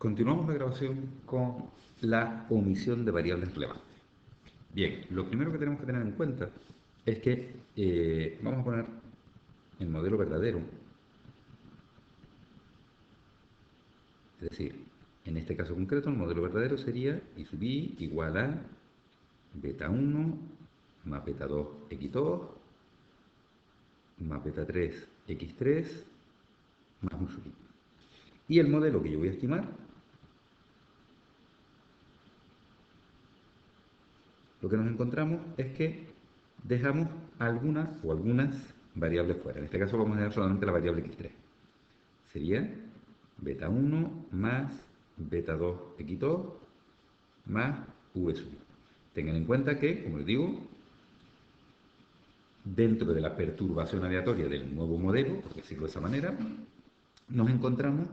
Continuamos la grabación con la omisión de variables relevantes. Bien, lo primero que tenemos que tener en cuenta es que vamos a poner el modelo verdadero, es decir, en este caso concreto el modelo verdadero sería I sub i igual a beta 1 más beta 2 x2 más beta 3 x3 más u sub i. Y el modelo que yo voy a estimar, lo que nos encontramos es que dejamos algunas variables fuera. En este caso vamos a dejar solamente la variable x3. Sería beta 1 más beta 2 x2 más v sub i. Tengan en cuenta que, como les digo, dentro de la perturbación aleatoria del nuevo modelo, por decirlo de esa manera, nos encontramos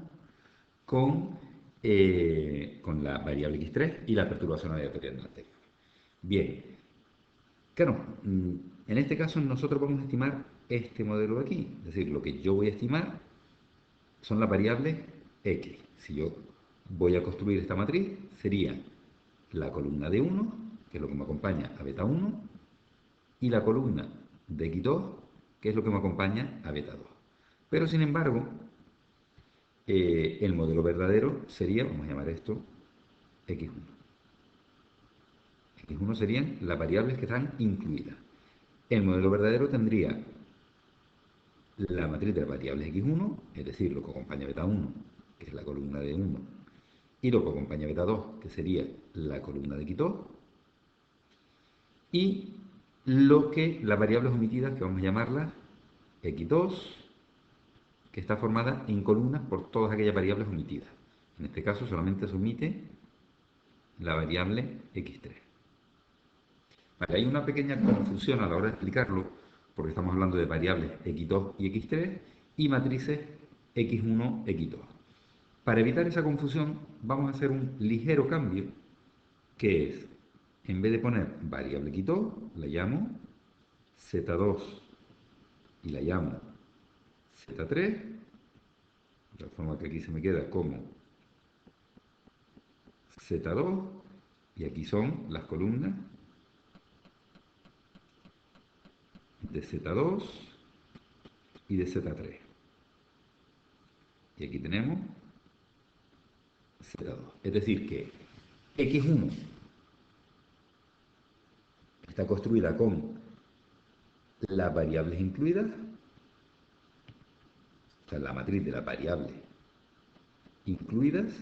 con la variable x3 y la perturbación aleatoria del anterior. Bien, claro, en este caso nosotros vamos a estimar este modelo de aquí, es decir, lo que yo voy a estimar son las variables x. Si yo voy a construir esta matriz, sería la columna de 1, que es lo que me acompaña a beta 1, y la columna de x2, que es lo que me acompaña a beta 2. Pero sin embargo, el modelo verdadero sería, vamos a llamar esto x1. X1 serían las variables que están incluidas. El modelo verdadero tendría la matriz de las variables x1, es decir, lo que acompaña a beta 1, que es la columna de 1, y lo que acompaña a beta 2, que sería la columna de x2, y las variables omitidas, que vamos a llamarlas x2, que está formada en columnas por todas aquellas variables omitidas. En este caso solamente se omite la variable x3. Vale, hay una pequeña confusión a la hora de explicarlo, porque estamos hablando de variables x2 y x3 y matrices x1, x2. Para evitar esa confusión, vamos a hacer un ligero cambio, que es, en vez de poner variable x2, la llamo z2 y la llamo z3, de tal forma que aquí se me queda como z2, y aquí son las columnas de z2 y de z3. Y aquí tenemos z2. Es decir, que x1 está construida con las variables incluidas, o sea, la matriz de las variables incluidas,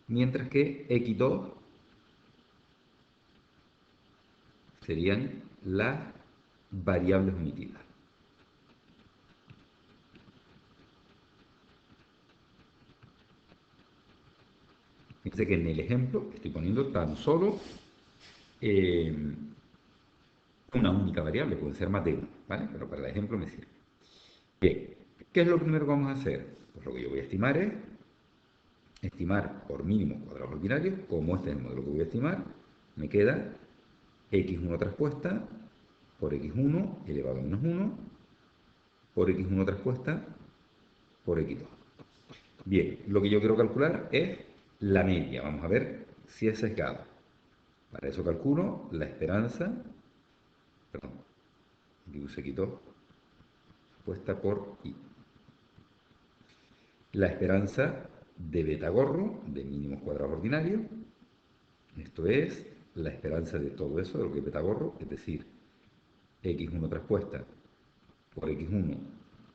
mientras que x2 serían las variables omitidas. Fíjense que en el ejemplo estoy poniendo tan solo una única variable, puede ser más de una, ¿vale? Pero para el ejemplo me sirve. Bien, ¿qué es lo primero que vamos a hacer? Pues lo que yo voy a estimar es estimar por mínimos cuadrados ordinarios. Como este es el modelo que voy a estimar, me queda x1 traspuesta por x1 elevado a menos 1 por x1 traspuesta por x2. Bien, lo que yo quiero calcular es la media. Vamos a ver si es sesgado. Para eso calculo la esperanza, perdón, aquí puse x2 puesta por y. La esperanza de beta gorro de mínimos cuadrados ordinarios, esto es la esperanza de todo eso, de lo que es beta gorro, es decir, x1 traspuesta por x1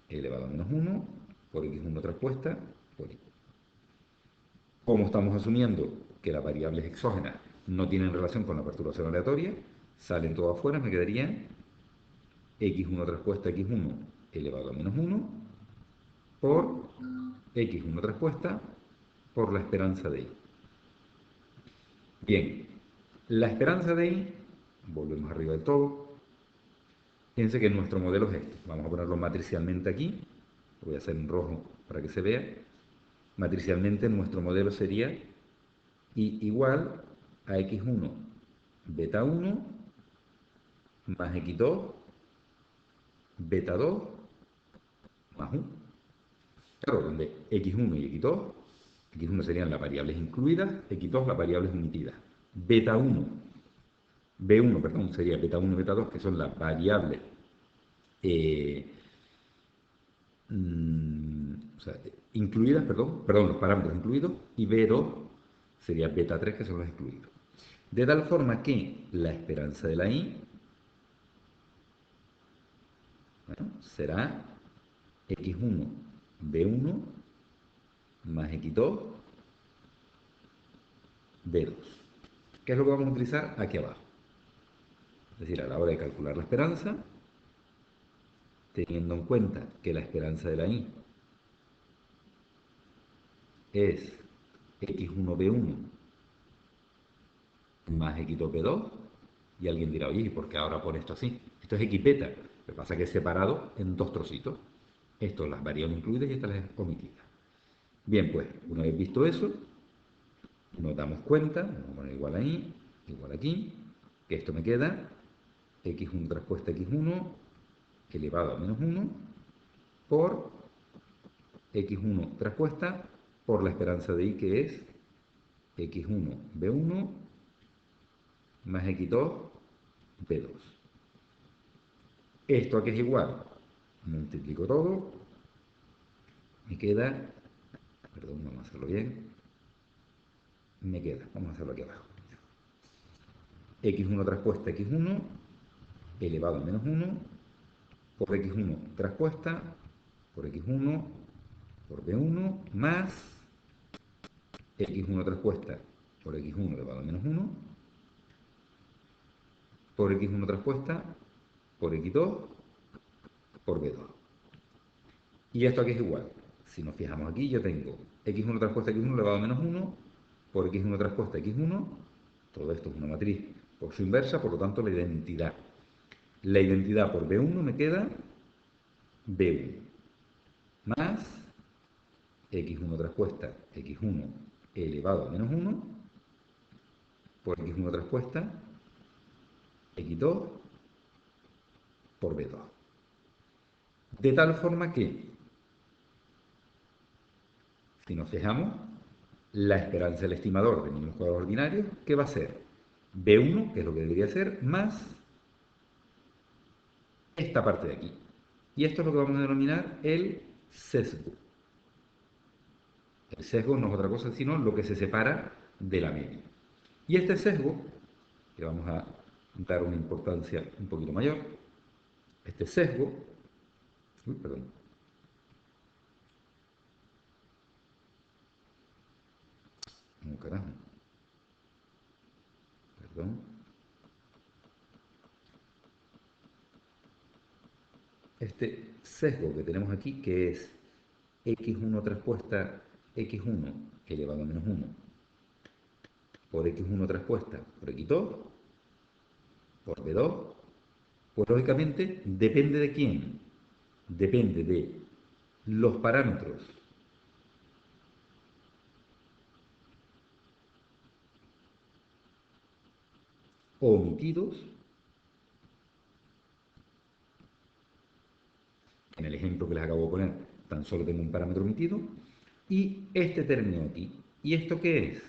elevado a menos 1 por x1 traspuesta por y. Como estamos asumiendo que las variables exógenas no tienen relación con la perturbación aleatoria, salen todas afuera, me quedaría x1 traspuesta x1 elevado a menos 1 por x1 traspuesta por la esperanza de y. Bien, la esperanza de y, volvemos arriba del todo. Fíjense que nuestro modelo es este. Vamos a ponerlo matricialmente aquí. Lo voy a hacer en rojo para que se vea. Matricialmente nuestro modelo sería y igual a x1 beta 1 más x2 beta 2 más 1. Claro, donde x1 y x2, x1 serían las variables incluidas, x2 las variables omitidas. Beta 1, B1, perdón, sería beta 1 y beta 2, que son las variables eh, o sea, incluidas, perdón, los parámetros incluidos, y B2 sería beta 3, que son los excluidos. De tal forma que la esperanza de la I, bueno, será x1 b1 más x2 b2. ¿Qué es lo que vamos a utilizar aquí abajo? Es decir, a la hora de calcular la esperanza, teniendo en cuenta que la esperanza de la I es x1 b1 más x2 b2, y alguien dirá, oye, ¿y por qué ahora pone esto así? Esto es x beta, lo que pasa es que es separado en dos trocitos. Esto las variables incluidas y estas las omitidas. Bien, pues, una vez visto eso, nos damos cuenta, vamos a poner igual ahí, igual aquí, que esto me queda x1 traspuesta x1 elevado a menos 1 por x1 traspuesta por la esperanza de y, que es x1 b1 más x2 b2. Esto aquí es igual, multiplico todo, me queda, perdón, vamos a hacerlo bien, me queda, vamos a hacerlo aquí abajo, x1 traspuesta x1 elevado a menos 1 por x1 traspuesta por x1 por b1 más x1 traspuesta por x1 elevado a menos 1 por x1 traspuesta por x2 por b2. Y esto aquí es igual. Si nos fijamos aquí, yo tengo x1 traspuesta x1 elevado a menos 1 por x1 traspuesta x1. Todo esto es una matriz por su inversa, por lo tanto la identidad. La identidad por b1 me queda b1 más x1 traspuesta x1 elevado a menos 1 por x1 traspuesta x2 por b2. De tal forma que, si nos fijamos, la esperanza del estimador de mínimos cuadrados ordinarios, ¿qué va a ser? B1, que es lo que debería ser, más esta parte de aquí. Y esto es lo que vamos a denominar el sesgo. El sesgo no es otra cosa sino lo que se separa de la media. Y este sesgo, que vamos a dar una importancia un poquito mayor, este sesgo, perdón, carajo, perdón, este sesgo que tenemos aquí, que es x1 traspuesta x1 elevado a menos 1 por x1 traspuesta por x2 por b2, pues lógicamente depende de quién. Depende de los parámetros omitidos. En el ejemplo que les acabo de poner, tan solo tengo un parámetro omitido. Y este término aquí. ¿Y esto qué es?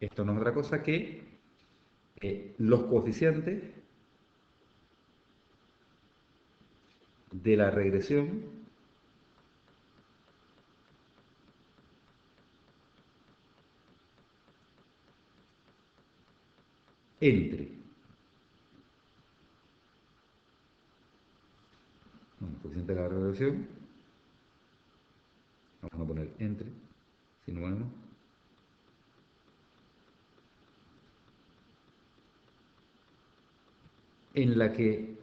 Esto no es otra cosa que los coeficientes de la regresión entre, bueno, coeficiente de la regresión, vamos a poner entre, si no ponemos, en la que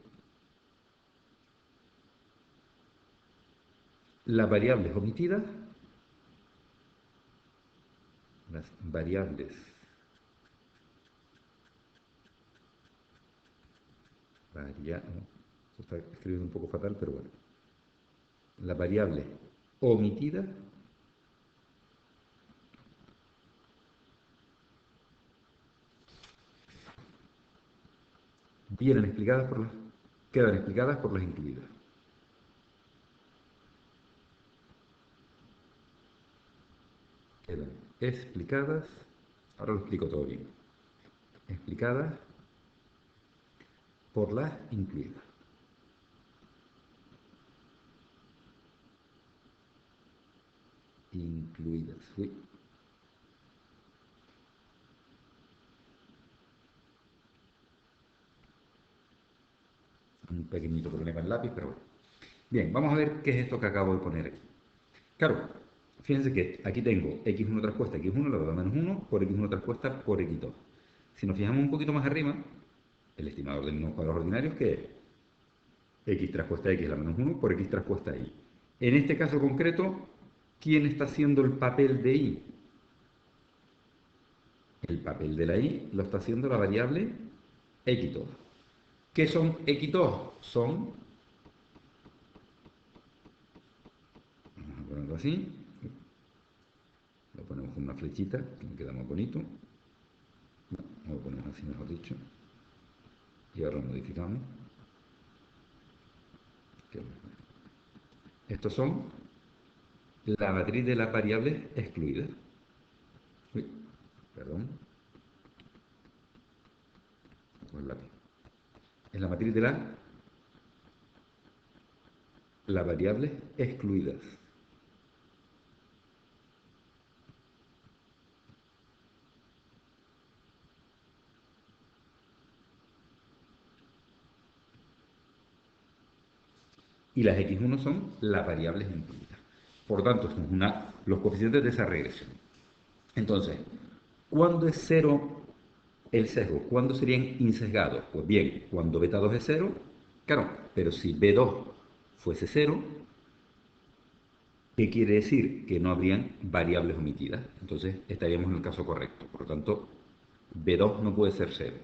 las variables omitidas, las variables, se está escribiendo un poco fatal, pero bueno, las variables omitidas vienen explicadas por las, quedan explicadas por las incluidas. quedan explicadas, ahora lo explico todo bien, explicadas por las incluidas. Incluidas. Uy. Un pequeñito problema en el lápiz, pero bueno. Bien, vamos a ver qué es esto que acabo de poner aquí. Claro, fíjense que aquí tengo x1 traspuesta x1 elevado a menos 1 por x1 traspuesta por x2. Si nos fijamos un poquito más arriba, el estimador de mínimos cuadrados ordinarios, que es x traspuesta x a la menos 1 por x traspuesta y. En este caso concreto, ¿quién está haciendo el papel de y? El papel de la y lo está haciendo la variable x2. ¿Qué son x2? Son, vamos a ponerlo así, lo ponemos con una flechita, que me queda más bonito. No, lo ponemos así mejor dicho. Y ahora lo modificamos. Estos son la matriz de las variables excluidas. Uy, perdón. Con el lápiz. Es la matriz de las variables excluidas. Y las x1 son las variables incluidas. Por tanto, son los coeficientes de esa regresión. Entonces, ¿cuándo es cero el sesgo? ¿Cuándo serían insesgados? Pues bien, cuando beta 2 es cero, claro, pero si B2 fuese cero, ¿qué quiere decir? Que no habrían variables omitidas. Entonces estaríamos en el caso correcto. Por lo tanto, B2 no puede ser cero.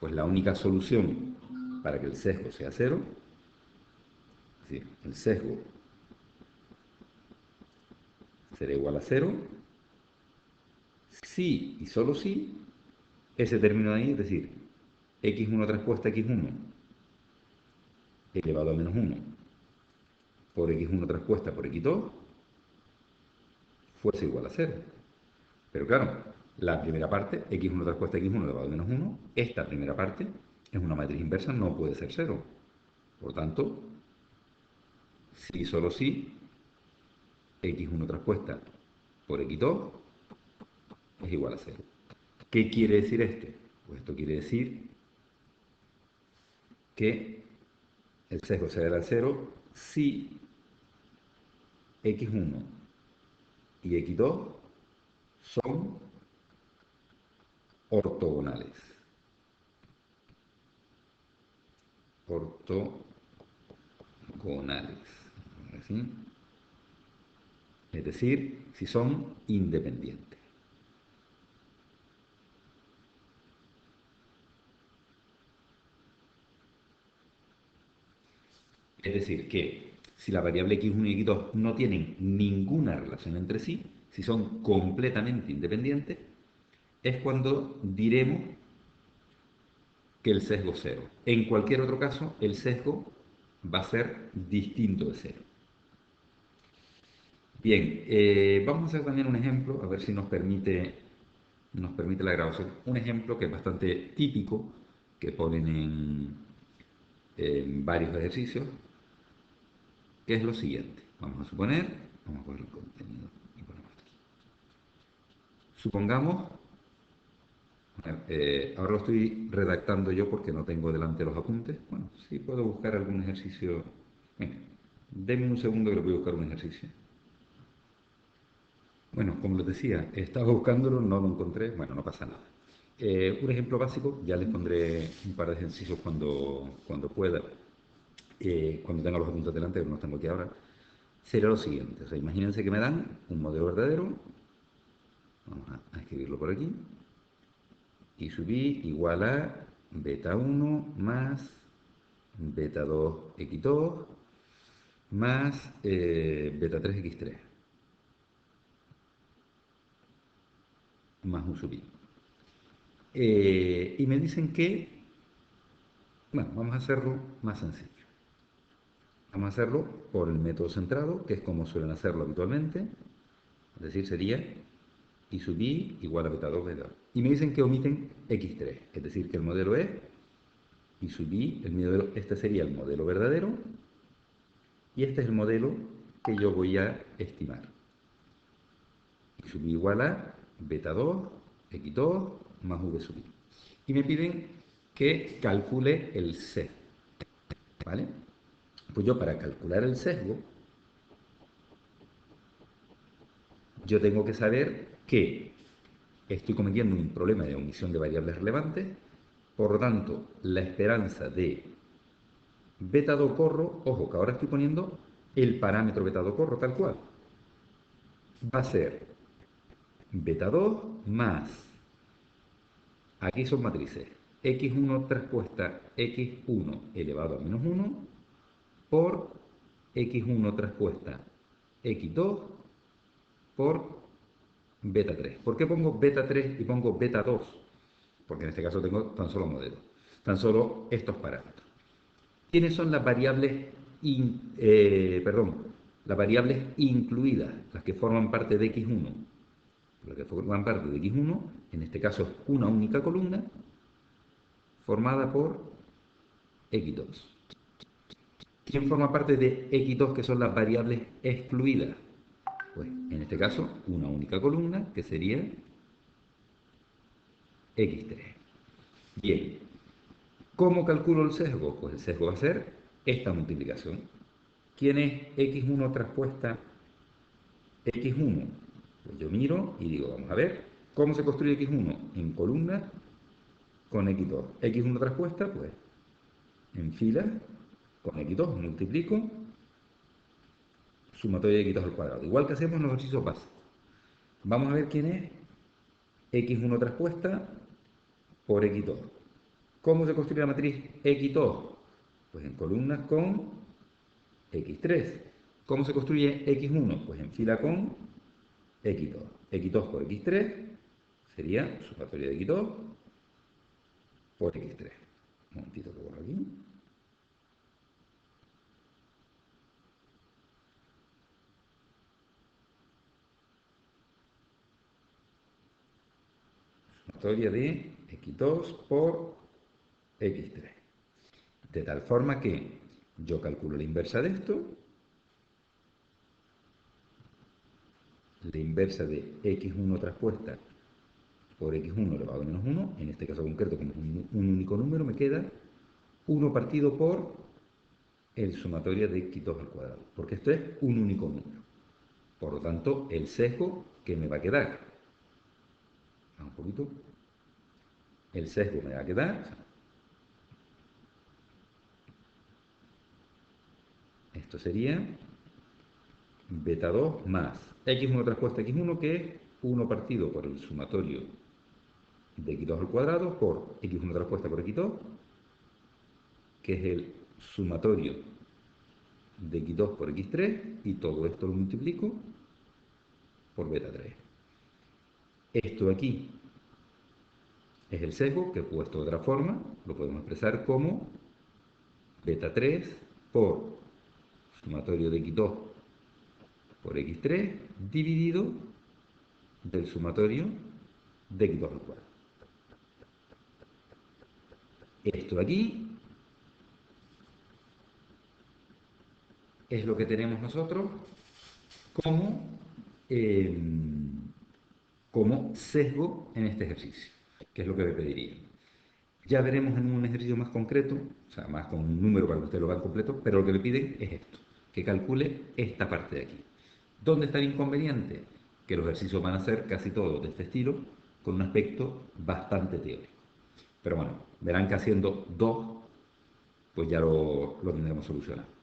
Pues la única solución para que el sesgo sea cero, es decir, el sesgo será igual a cero, si y solo si ese término de ahí, es decir, x1 traspuesta x1 elevado a menos 1 por x1 traspuesta por x2 fuese igual a cero. Pero claro, la primera parte, x1 traspuesta x1 elevado a menos 1, esta primera parte es una matriz inversa, no puede ser cero. Por tanto, si solo si, x1 traspuesta por x2 es igual a cero. ¿Qué quiere decir esto? Pues esto quiere decir que el sesgo será el cero si x1 y x2 son ortogonales. Ortogonales. ¿Sí? Es decir, si son independientes. Es decir, que si la variable x1 y x2 no tienen ninguna relación entre sí, si son completamente independientes, es cuando diremos que el sesgo es cero. En cualquier otro caso, el sesgo va a ser distinto de cero. Bien, vamos a hacer también un ejemplo, a ver si nos permite la grabación. Un ejemplo que es bastante típico, que ponen en varios ejercicios, que es lo siguiente. Vamos a suponer, vamos a poner el contenido y ponemos aquí. Supongamos, ahora lo estoy redactando yo porque no tengo delante los apuntes. Bueno, sí puedo buscar algún ejercicio. Venga, denme un segundo que lo voy a buscar un ejercicio. Bueno, como les decía, estaba buscándolo, no lo encontré, bueno, no pasa nada. Un ejemplo básico, ya les pondré un par de ejercicios cuando pueda, cuando tenga los apuntes delante, que no los tengo aquí ahora, sería lo siguiente. O sea, imagínense que me dan un modelo verdadero, vamos a escribirlo por aquí, y subí igual a beta 1 más beta 2 x2 más beta 3 x3 más un subí. Y me dicen que, bueno, vamos a hacerlo más sencillo. Vamos a hacerlo por el método centrado, que es como suelen hacerlo habitualmente. Es decir, sería y sub i igual a beta 2, beta 2. Y me dicen que omiten x3, es decir, que el modelo es y sub i, este sería el modelo verdadero, y este es el modelo que yo voy a estimar. Y sub i igual a beta 2, x2, más v sub i. Y me piden que calcule el sesgo, ¿vale? Pues yo para calcular el sesgo, yo tengo que saber que estoy cometiendo un problema de omisión de variables relevantes, por lo tanto, la esperanza de beta 2 corro, ojo que ahora estoy poniendo el parámetro beta 2 corro tal cual, va a ser beta 2 más, aquí son matrices, x1 traspuesta x1 elevado a menos 1 por x1 traspuesta x2 por beta 3. ¿Por qué pongo beta 3 y pongo beta 2? Porque en este caso tengo tan solo modelos, tan solo estos parámetros. ¿Quiénes son las variables, las variables incluidas, las que forman parte de x1? Las que forman parte de x1, en este caso es una única columna formada por x2. ¿Quién forma parte de x2 que son las variables excluidas? Pues en este caso una única columna que sería x3. Bien, ¿cómo calculo el sesgo? Pues el sesgo va a ser esta multiplicación. ¿Quién es x1 traspuesta x1? Pues yo miro y digo, vamos a ver, ¿cómo se construye x1? En columna con x2. x1 traspuesta, pues en fila con x2 multiplico sumatoria de x2 al cuadrado. Igual que hacemos en los ejercicios básicos. Vamos a ver quién es x1 traspuesta por x2. ¿Cómo se construye la matriz x2? Pues en columnas con x3. ¿Cómo se construye x1? Pues en fila con x2. x2 por x3 sería sumatoria de x2 por x3. Un momentito que borro aquí. Sumatoria de x2 por x3. De tal forma que yo calculo la inversa de esto. La inversa de x1 traspuesta por x1 elevado a menos 1, en este caso concreto como es un único número, me queda 1 partido por el sumatorio de x2 al cuadrado, porque esto es un único número. Por lo tanto, el sesgo que me va a quedar, un poquito, el sesgo me va a quedar, esto sería beta 2 más x1 traspuesta x1, que es 1 partido por el sumatorio de x2 al cuadrado por x1 traspuesta por x2, que es el sumatorio de x2 por x3, y todo esto lo multiplico por beta 3. Esto de aquí es el sesgo, que puesto de otra forma lo podemos expresar como beta 3 por sumatorio de x2 por x3 dividido del sumatorio de x2 al cuadrado. Esto de aquí es lo que tenemos nosotros como, eh, como sesgo en este ejercicio, que es lo que me pediría. Ya veremos en un ejercicio más concreto, o sea, más con un número para que ustedes lo vean completo, pero lo que me piden es esto, que calcule esta parte de aquí. ¿Dónde está el inconveniente? Que los ejercicios van a ser casi todos de este estilo, con un aspecto bastante teórico. Pero bueno, verán que haciendo dos, pues ya lo tendremos solucionado.